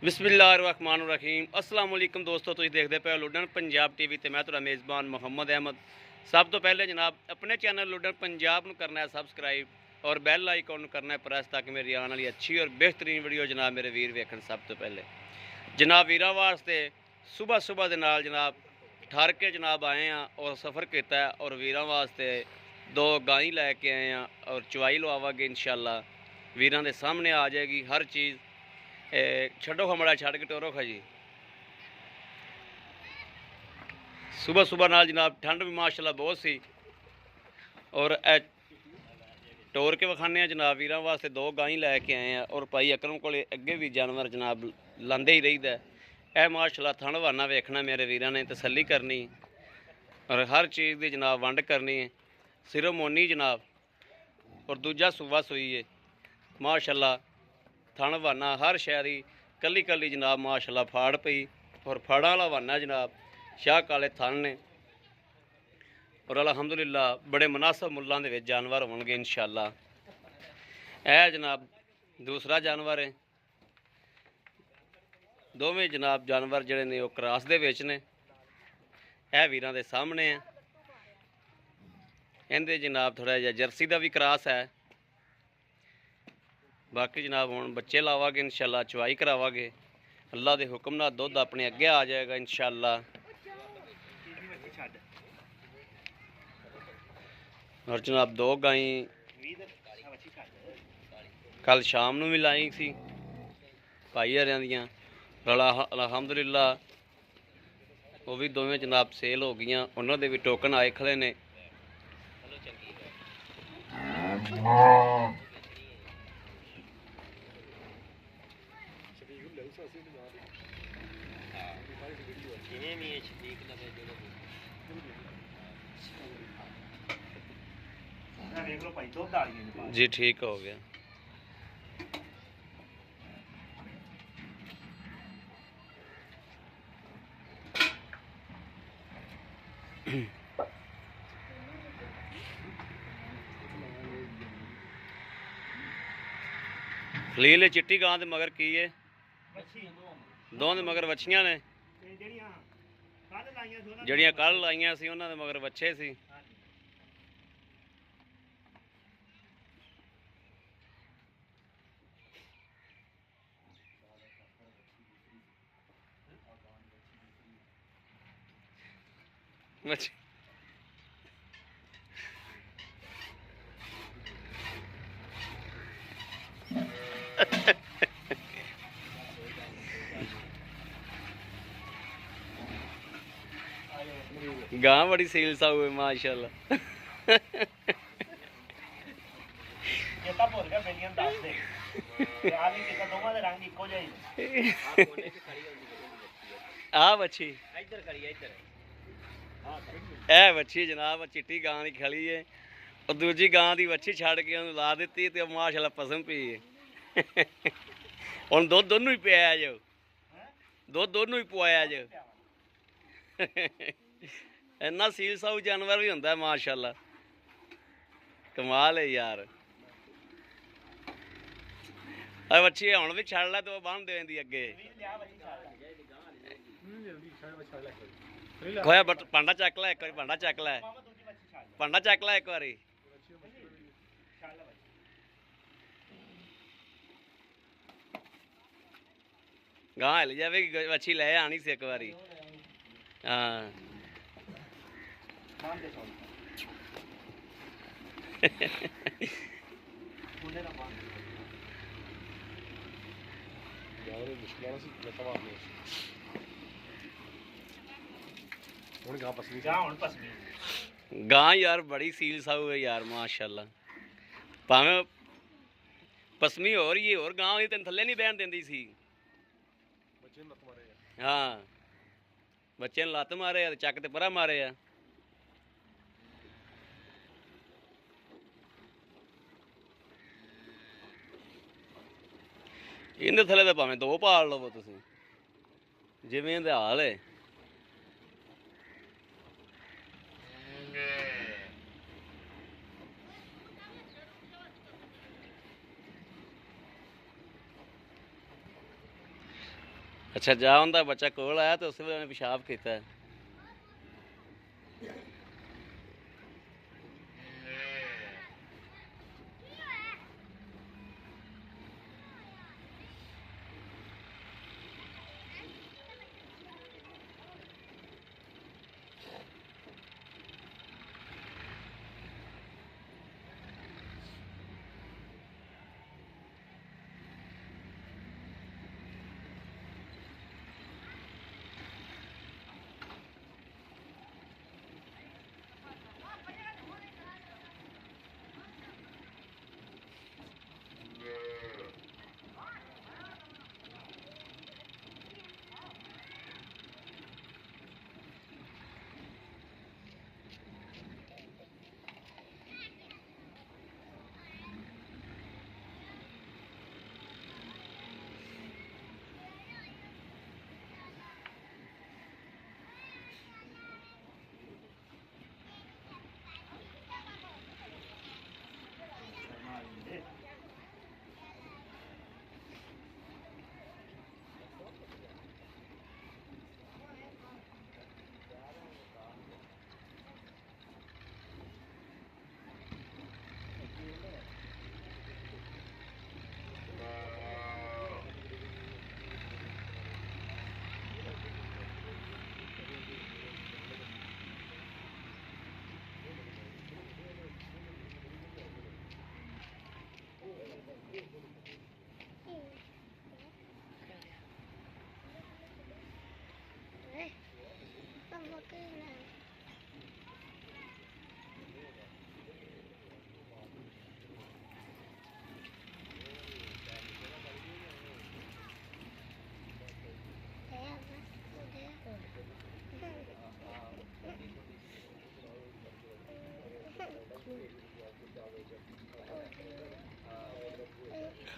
बिस्मिल्लाहिर्रहमानिर्रहीम अस्सलाम वालेकुम दोस्तों, तुसीं देखदे पे लुडन पंजाब टीवी ते मैं तुहाडा मेज़बान मोहम्मद अहमद। सब तो पहले जनाब अपने चैनल लुडन पंजाब नूं करना है सबसक्राइब और बैल आइकॉन नूं करना है प्रेस ताकि मेरी आने वाली अच्छी और बेहतरीन वीडियो जनाब मेरे वीर वेखण। सब तो पहले जनाब वीरां वास्ते सुबह सुबह दे नाल जनाब ठर के जनाब आए हैं और सफ़र किया है और वीरां वास्ते दो गाई लैके आए हैं और चवाई लवावांगे इंशाअल्लाह। वीरां दे सामने आ जाएगी हर चीज़। छड्डो खमड़ा छड़ के टोरो खा जी। सुबह सुबह नाल जनाब ठंड भी माशाल्लाह बहुत सी और टोर के विखाने जनाब वीरां वास्ते दो गाई लैके आए हैं और भाई अकरम को अगे भी जानवर जनाब लांदे ही रहीदा है। माशाल्लाह थण वाना वेखना मेरे वीरां ने तसल्ली करनी और हर चीज़ की जनाब वंड करनी है। सिरों मोनी जनाब और दूजा सूबा सूई है माशाल्लाह। थण वाना हर शहरी कली कली जनाब माशाल्लाह फाड़ पई और फाड़ा वाला वाना जनाब शाह काले थण ने और अलहमदुलिल्लाह बड़े मुनासब मुल्लां दे विच जानवर होणगे इंशाअल्लाह। यह जनाब दूसरा जानवर है। दोवें जनाब जानवर जिहड़े ने वो क्रॉस दे विच ने। यह वीरां दे सामने है। इहदे जनाब थोड़ा जिहा जर्सी का भी क्रॉस है। बाकी जनाब हुण बच्चे लावांगे इंशाअल्लाह, चवाई करावांगे। अल्लाह के हुक्म नाल दुध अपने अगे आ जाएगा इंशाअल्लाह। और जनाब दो गाई कल शाम नूं भी लाई सी भाई हरियां दियां। अलहमदुलिल्लाह वो भी दोवें जनाब सेल हो गई। उन्होंने दे भी टोकन आए खड़े ने। जी ठीक हो गया। खलील चिट्टी गां दे मगर की है? दोवां दे मगर वछियां ने। जड़ियां कल लाइयां सी उन्हां दे मगर वच्छे सी। गां बड़ी सील साऊ है माशाल्लाह। आ बच्ची ए बच्ची जनाब चिट्टी गां की खड़ी है और दूजी गां की बच्ची छड़ के उन्हें ला दी तो माशाल्लाह पसम पी है। हुण दुध दोनों ही पिया जो, दुध दोनों ही पवाया जो। इन्ना सील साऊ जानवर भी होंदा है माशाल्लाह, कमाल है यार। बच्ची हुण भी छड़ लै तो बन देंदी अगे। खोया भांडा चक लै एक बारी, भांडा चक लै, भांडा चक लै एक बारी। गां हिल जाएगी बच्ची लै आनी सी एक बारी। हाँ गां यार बड़ी सील साऊ है यार माशाल्लाह। भावें पसमी हो रही है और गां होई तेन थले नहीं बहन देंदी सी। हाँ बच्चे ने लत्त मारे चक ते परा मारे आ। इहदे थले तो भावें दो पाल लवो तुसीं, जिवें इहदा हाल है। ਅੱਛਾ ਜਾ ਹੁੰਦਾ ਬੱਚਾ ਕੋਲ ਆਇਆ ਤੇ ਉਸੇ ਵੇਲੇ ਉਹਨੇ ਪਿਸ਼ਾਬ ਕੀਤਾ।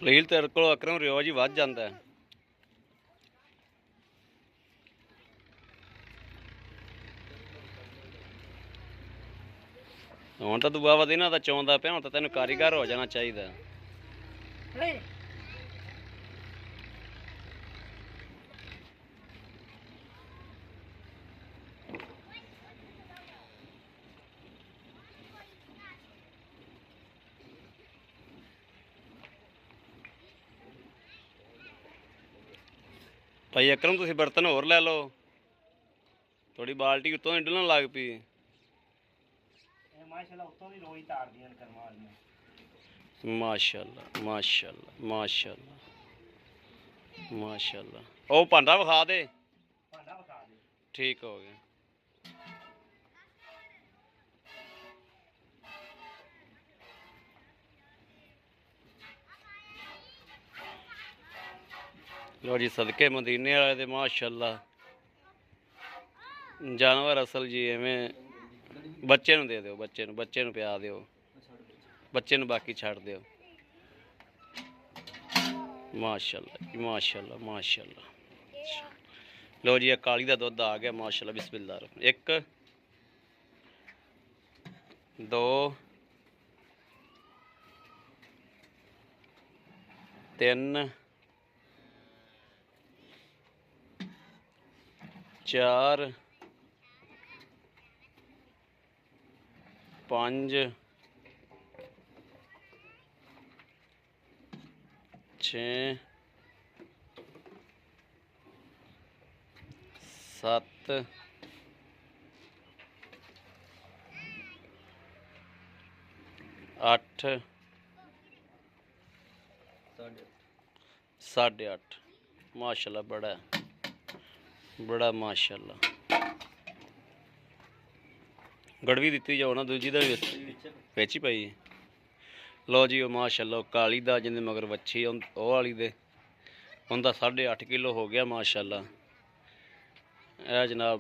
ਖਲੀਲ ਤੇਰੇ ਕੋਲ ਅਕਰਮ ਰਿਵਾਜ ਹੀ ਵੱਧ ਜਾਂਦਾ। ਹੁਣ ਤਾਂ ਤੂੰ ਬਾਬਾ ਇਹਨਾਂ ਦਾ ਚਾਹੁੰਦਾ ਪਿਆ, ਹੁਣ ਤਾਂ ਤੈਨੂੰ ਕਾਰੀਗਰ ਹੋ ਜਾਣਾ ਚਾਹੀਦਾ। ਭਾਈ ਅਕਰਮ ਤੁਸੀਂ ਬਰਤਨ ਹੋਰ ਲੈ ਲਓ, ਥੋੜੀ ਬਾਲਟੀ ਉੱਤੋਂ ਹੀ ਡੁੱਲਣ ਲੱਗ ਪਈ। ਮਾਸ਼ਾਅੱਲਾ ਉੱਤੋਂ ਦੀ ਰੋਈ ਤਾਰਦੀਆਂ ਕਰਮਾਂ ਵਾਲੀਆਂ। ਮਾਸ਼ਾਅੱਲਾ ਮਾਸ਼ਾਅੱਲਾ ਮਾਸ਼ਾਅੱਲਾ ਮਾਸ਼ਾਅੱਲਾ। ਉਹ ਭਾਂਡਾ ਵਿਖਾ ਦੇ। ਭਾਂਡਾ ਵਿਖਾ ਦੇ। ਠੀਕ ਹੋ ਗਿਆ। ਲੋ ਜੀ ਸਦਕੇ ਮਦੀਨੇ ਵਾਲੇ ਦੇ ਮਾਸ਼ਾਅੱਲਾ ਜਾਨਵਰ ਅਸਲ ਜੀ ਐਵੇਂ ਬੱਚੇ ਨੂੰ ਦੇ ਦਿਓ, ਬੱਚੇ ਨੂੰ ਪਿਆ ਦਿਓ, ਬੱਚੇ ਨੂੰ ਬਾਕੀ ਛੱਡ ਦਿਓ। ਮਾਸ਼ਾਅੱਲਾ ਜੀ ਮਾਸ਼ਾਅੱਲਾ ਮਾਸ਼ਾਅੱਲਾ। ਲੋ ਜੀ ਇਹ ਕਾਲੀ ਦਾ ਦੁੱਧ ਆ ਗਿਆ ਮਾਸ਼ਾਅੱਲਾ। ਬਿਸਮਿਲ੍ਲਾਹ। 1 2 3 4 5 6 7 8 8:30 माशाल्लाह। बड़ा माशाल्लाह। गड़वी दी जाओ ना दूजी का विच ही पई। लो जी वो माशाल्लाह काली दा जिंदे मगर वच्छी वो वाली दे उनका 8.5 किलो हो गया माशाल्लाह। यह जनाब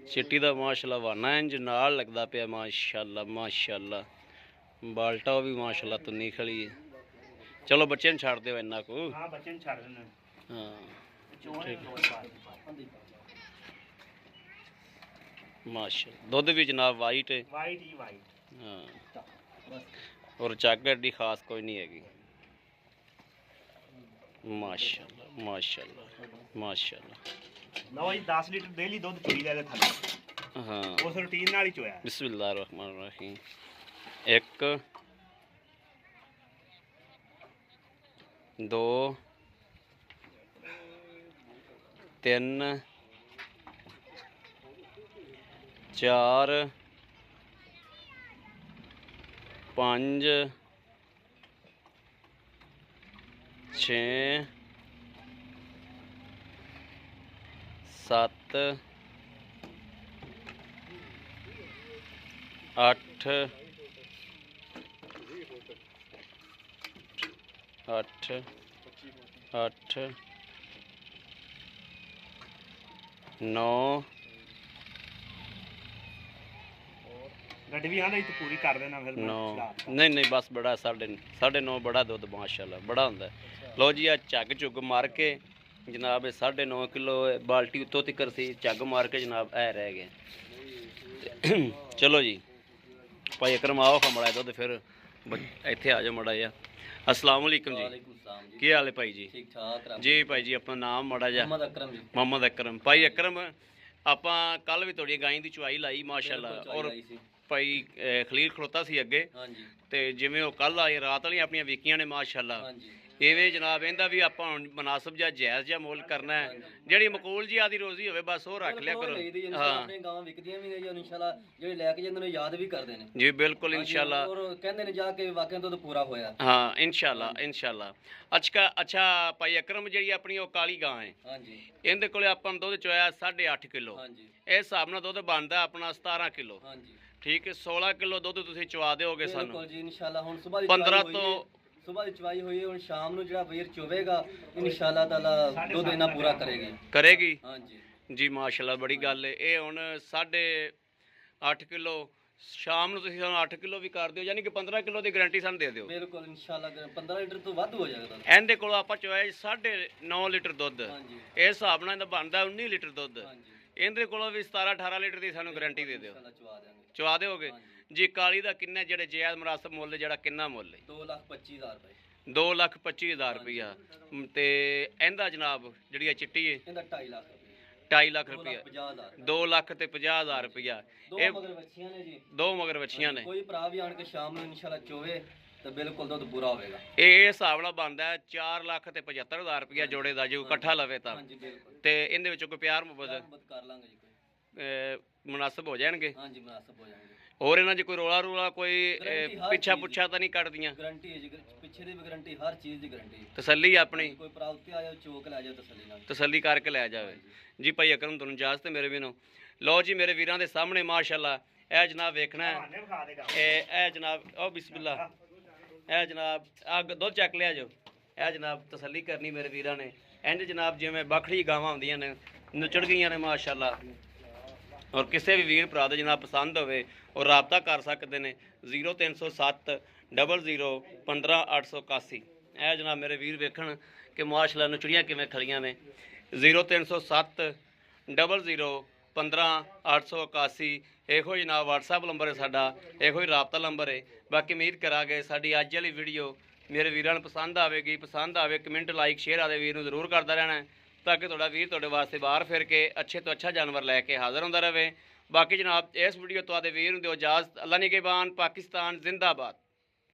चिट्टी दा माशाल्लाह वाना इंज नाल लगता पिया माशाल्लाह माशाल्लाह। बाल्टा भी माशाल्लाह तुन्नी खड़ी है। चलो बच्चे ने छाड़ दो इन्ना को। हाँ बच्चे ने छाड़ देना। हाँ माशाल्लाह। दुध भी जनाब वाइट है। वाइट ही वाइट। हाँ और चॉकलेट की खास कोई नहीं हैगी माशाल्लाह ਮਾਸ਼ਾਅੱਲਾ ਮਾਸ਼ਾਅੱਲਾ। ਲਓ ਜੀ 10 ਲੀਟਰ ਡੇਲੀ ਦੁੱਧ ਚੋਈ ਦਾ ਇਹਦੇ ਥੱਲੇ, ਹਾਂ ਉਸ ਰੂਟੀਨ ਨਾਲ ਹੀ ਚੋਇਆ। ਬਿਸਮਿਲ੍ਲਾਹਿਰ ਰਹਿਮਾਨਿਰ ਰਹੀਮ। 1 2 3 4 5 6 7 8 8 8 9 ਗੱਡੀ ਵੀ ਆਂਦਾ ਤੂੰ ਪੂਰੀ ਕਰ ਦੇਣਾ ਫਿਰ ਮੈਂ 9 ਚਲਾ ਦਿੱਤਾ। ਨਹੀਂ ਨਹੀਂ ਬਸ ਬੜਾ 9.5 ਬੜਾ ਦੁੱਧ ਮਾਸ਼ਾਅੱਲਾ ਬੜਾ ਹੁੰਦਾ। ਲੋ ਜੀ ਆ ਝੱਗ ਝੁੱਗ ਮਾਰ ਕੇ ਜਨਾਬ ਇਹ 9.5 ਕਿਲੋ ਬਾਲਟੀ ਉੱਤੋਂ ਤਿੱਕਰ ਸੀ, ਝੱਗ ਮਾਰ ਕੇ ਜਨਾਬ ਐ ਰਹਿ ਗਏ। ਤੇ ਚਲੋ ਜੀ ਭਾਈ ਅਕਰਮ ਆਓ ਖਮੜਾ ਦੁੱਧ ਫਿਰ ਇੱਥੇ ਆ ਜਾਓ ਮੜਾ ਜਿਹਾ। अस्सलाम वालेकुम जी, ਕੀ ਹਾਲ ਹੈ ਭਾਈ ਜੀ? ठीक ठाक ਜੀ ਭਾਈ ਜੀ ਆਪਣਾ ਨਾਮ ਮੜਾ ਜਿਹਾ। मोहम्मद अकरम जी। ਮੁਹੰਮਦ ਅਕਰਮ। ਭਾਈ ਅਕਰਮ ਆਪਾਂ ਕੱਲ ਵੀ ਤੁਹਾਡੀ ਗਾਂ ਦੀ ਚੁਆਈ ਲਾਈ ਮਾਸ਼ਾਅੱਲਾ, ਔਰ ਭਾਈ ਖਲੀਲ ਖਲੋਤਾ ਸੀ ਅੱਗੇ, हाँ जी ਤੇ ਜਿਵੇਂ ਉਹ ਕੱਲ ਆਏ ਰਾਤ ਵਾਲੀਆਂ ਆਪਣੀਆਂ ਵਿਕੀਆਂ ਨੇ ਮਾਸ਼ਾਅੱਲਾ, हाँ जी ਇਵੇਂ ਜਨਾਬ ਇਹਦਾ ਵੀ ਆਪਾਂ ਹੁਣ ਮੁਨਾਸਬ ਜਾਂ ਜਾਇਜ਼ ਜਾਂ ਮੁੱਲ ਕਰਨਾ ਹੈ। ਜਿਹੜੀ ਮਕੂਲ ਜੀ ਆਦੀ ਰੋਜ਼ੀ ਹੋਵੇ ਬਸ ਉਹ ਰੱਖ ਲਿਆ ਕਰੋ। ਹਾਂ ਆਪਣੇ ਗਾਵਾਂ ਵਿਕਦੀਆਂ ਵੀ ਨੇ ਜੀ, ਇਨਸ਼ਾਅੱਲਾ ਜਿਹੜੇ ਲੈ ਕੇ ਜਾਂਦੇ ਨੇ ਯਾਦ ਵੀ ਕਰਦੇ ਨੇ ਜੀ ਬਿਲਕੁਲ ਇਨਸ਼ਾਅੱਲਾ, ਔਰ ਕਹਿੰਦੇ ਨੇ ਜਾ ਕੇ ਵਾਕਿਆ ਦੁੱਧ ਪੂਰਾ ਹੋਇਆ। ਹਾਂ ਇਨਸ਼ਾਅੱਲਾ ਇਨਸ਼ਾਅੱਲਾ। ਅੱਛਾ ਭਾਈ ਅਕਰਮ ਜਿਹੜੀ ਆਪਣੀ ਉਹ ਕਾਲੀ ਗਾਂ ਹੈ, हाँ जी ਇਹਦੇ ਕੋਲੇ ਆਪਾਂ ਨੂੰ ਦੁੱਧ ਚੋਇਆ 8.5 ਕਿਲੋ, हाँ जी ਇਸ ਹਿਸਾਬ ਨਾਲ ਦੁੱਧ ਬਣਦਾ ਆਪਣਾ 17 ਕਿਲੋ। हाँ जी ਠੀਕ ਹੈ 16 ਕਿਲੋ ਦੁੱਧ ਤੁਸੀਂ ਚਵਾ ਦਿਓਗੇ ਸਾਨੂੰ। बिल्कुल जी इंशाल्लाह। ਹੁਣ ਸੁਬਾਹ ਦੀ 15 ਤੋਂ ਸੁਬਾਹ ਦੀ ਚਵਾਈ ਹੋਈ ਹੈ, ਹੁਣ ਸ਼ਾਮ ਨੂੰ ਜਿਹੜਾ ਵੀਰ ਚੋਵੇਗਾ ਇਨਸ਼ਾਅੱਲਾ ਤਾਲਾ ਦੁੱਧ ਇਹਨਾਂ ਪੂਰਾ ਕਰੇਗੀ। ਕਰੇਗੀ हाँ जी ਜੀ ਮਾਸ਼ਾਅੱਲਾ ਬੜੀ ਗੱਲ ਹੈ। ਇਹ ਹੁਣ 8.5 ਕਿਲੋ ਸ਼ਾਮ ਨੂੰ ਤੁਸੀਂ ਸਾਨੂੰ 8 ਕਿਲੋ ਵੀ ਕਰ ਦਿਓ, ਯਾਨੀ ਕਿ 15 ਕਿਲੋ ਦੀ ਗਾਰੰਟੀ ਸਾਨੂੰ ਦੇ ਦਿਓ। ਬਿਲਕੁਲ ਇਨਸ਼ਾਅੱਲਾ 15 ਲੀਟਰ ਤੋਂ ਵੱਧ ਹੋ ਜਾਏਗਾ ਦੁੱਧ। ਇਹਦੇ ਕੋਲ ਆਪਾਂ ਚੋਇਆ 9.5 ਲੀਟਰ ਦੁੱਧ, हाँ जी ਇਸ ਹਿਸਾਬ ਨਾਲ ਇਹਦਾ ਬਣਦਾ 19 ਲੀਟਰ ਦੁੱਧ। हाँ जी ਇਹਦੇ ਕੋਲੋਂ ਵੀ 17-18 ਲੀਟਰ ਦੀ ਸਾਨੂੰ ਗਾਰੰਟੀ ਦੇ ਦਿਓ। इंशाल्लाह चवा देंगे। ਚਵਾ ਦਿਓਗੇ हाँ जी ਜੀ। ਕਾਲੀ ਦਾ ਕਿੰਨਾ ਜਿਹੜੇ ਜਾਇਜ਼ ਮੁਨਾਸਬ ਮੁੱਲ ਜਿਹੜਾ ਕਿੰਨਾ ਮੁੱਲ ਹੈ? 2,25,000 रुपए। 2,25,000 ਰੁਪਇਆ। ਤੇ ਇਹਦਾ ਜਨਾਬ ਜਿਹੜੀ ਆ ਚਿੱਟੀ ਹੈ ਇਹਦਾ 2.5 ਲੱਖ ਰੁਪਏ। 2.5 ਲੱਖ ਰੁਪਇਆ। 2,50,000 2 ਲੱਖ ਤੇ 50,000 ਰੁਪਇਆ। ਦੋ ਇਹ ਮਗਰ ਬੱਚੀਆਂ ਨੇ ਜੀ। ਦੋ ਮਗਰ ਬੱਚੀਆਂ ਨੇ। ਕੋਈ ਭਰਾ ਵੀ ਆਣ ਕੇ ਸ਼ਾਮ ਨੂੰ ਇਨਸ਼ਾਅੱਲਾ ਚੋਵੇ ਤਾਂ ਬਿਲਕੁਲ ਦੁੱਧ ਪੂਰਾ ਹੋਵੇਗਾ। ਇਹ ਹਿਸਾਬ ਨਾਲ ਬਣਦਾ 4 ਲੱਖ ਤੇ 75,000 ਰੁਪਇਆ ਜੋੜੇ ਦਾ, ਜੇ ਕੋਈ ਇਕੱਠਾ ਲਵੇ ਤਾਂ। ਹਾਂਜੀ ਬਿਲਕੁਲ ਤੇ ਇਹਦੇ ਵਿੱਚੋਂ ਕੋਈ ਪਿਆਰ ਮੁਹੱਬਤ ਮੁਹੱਬਤ ਕਰ ਲਾਂਗੇ ਜੀ ਕੋਈ। ਮੁਨਾਸਬ ਹੋ ਜਾਣਗੇ। ਹਾਂਜੀ ਮੁਨਾਸਬ ਹੋ ਜਾਣਗੇ। ਹੋਰ ਇਹਨਾਂ 'ਚ ਕੋਈ ਰੋਲਾ ਰੂਲਾ ਕੋਈ ਗਰੰਟੀ ਹਰ ਪਿੱਛਾ ਚੀਜ਼ ਪੁੱਛਾ ਤਾਂ ਨਹੀਂ ਕੱਢਦੀਆਂ? ਗਾਰੰਟੀ ਹੈ ਜੀ, ਪਿੱਛੇ ਦੀ ਵੀ ਗਾਰੰਟੀ, ਹਰ ਚੀਜ਼ ਦੀ ਗਾਰੰਟੀ। ਤਸੱਲੀ ਆਪਣੀ ਕੋਈ ਭਰਾ ਉੱਤੇ ਆ ਜਾਓ ਚੋਕ ਲੈ ਜਾਓ ਤਸੱਲੀ ਨਾਲ। ਤਸੱਲੀ ਕਰਕੇ ਲੈ ਜਾਵੇ ਜੀ। ਭਾਈ ਅਕਰਮ ਤੁਹਾਨੂੰ ਇਜਾਜ਼ਤ ਹੈ ਮੇਰੇ ਵੀਰੋ। ਲਓ ਜੀ ਮੇਰੇ ਵੀਰਾਂ ਦੇ ਸਾਹਮਣੇ ਮਾਸ਼ਾਅੱਲਾ ਇਹ ਜਨਾਬ ਵੇਖਣਾ ਹੈ। ਬਹਾਨੇ ਵਿਖਾ ਦੇਗਾ। ਇਹ ਜਨਾਬ ਉਹ ਬਿਸਮਿਲ੍ਲਾ, ਇਹ ਜਨਾਬ ਆ ਦੁੱਧ ਚੱਕ ਲਿਆ ਜੋ। ਇਹ ਜਨਾਬ ਤਸੱਲੀ ਕਰਨੀ ਮੇਰੇ ਵੀਰਾਂ ਨੇ। ਇੰਜ ਜਨਾਬ ਜਿਵੇਂ ਬਖੜੀ ਗਾਵਾਂ ਹੁੰਦੀਆਂ ਨੇ, ਨੁਚੜ ਗਈਆਂ ਨੇ ਮਾਸ਼ਾਅੱਲਾ। ਔਰ ਕਿਸੇ ਵੀ ਵੀਰ ਭਰਾ ਦੇ ਜਨਾਬ ਪਸੰਦ ਹੋਵੇ ਉਹ ਰਾਬਤਾ ਕਰ ਸਕਦੇ ਨੇ 0307 00 15 881। ਇਹ ਜਨਾਬ ਮੇਰੇ ਵੀਰ ਵੇਖਣ ਕਿ ਮਾਸ਼ਾਅੱਲਾ ਨੁਚੜੀਆਂ ਕਿਵੇਂ ਖੜੀਆਂ ਨੇ। 0307 00 15 881 ਇਹੋ ਜਨਾਬ WhatsApp ਨੰਬਰ ਹੈ ਸਾਡਾ, ਇਹੋ ਹੀ ਰਾਬਤਾ ਨੰਬਰ ਹੈ। ਬਾਕੀ ਉਮੀਦ ਕਰਾਂਗੇ ਸਾਡੀ ਅੱਜ ਵਾਲੀ ਵੀਡੀਓ ਮੇਰੇ ਵੀਰਾਂ ਨੂੰ ਪਸੰਦ ਆਵੇਗੀ। ਪਸੰਦ ਆਵੇ ਕਮੈਂਟ ਲਾਈਕ ਸ਼ੇਅਰ ਆਦੇ ਵੀਰ ਨੂੰ ਜ਼ਰੂਰ ਕਰਦਾ ਰਹਿਣਾ, ਤਾਂ ਕਿ ਤੁਹਾਡਾ ਵੀਰ ਤੁਹਾਡੇ ਵਾਸਤੇ ਬਾਹਰ ਫਿਰ ਕੇ ਅੱਛੇ ਤੋਂ ਅੱਛਾ ਜਾਨਵਰ ਲੈ ਕੇ ਹਾਜ਼ਰ ਹੁੰਦਾ ਰਹੇ। ਬਾਕੀ ਜਨਾਬ ਇਸ ਵੀਡੀਓ ਤੋਂ ਆਦੇ ਵੀਰ ਨੂੰ ਦਿਓ ਇਜਾਜ਼ਤ। ਅੱਲਾ ਨਿਗਹਿਬਾਨ। ਪਾਕਿਸਤਾਨ ਜ਼ਿੰਦਾਬਾਦ।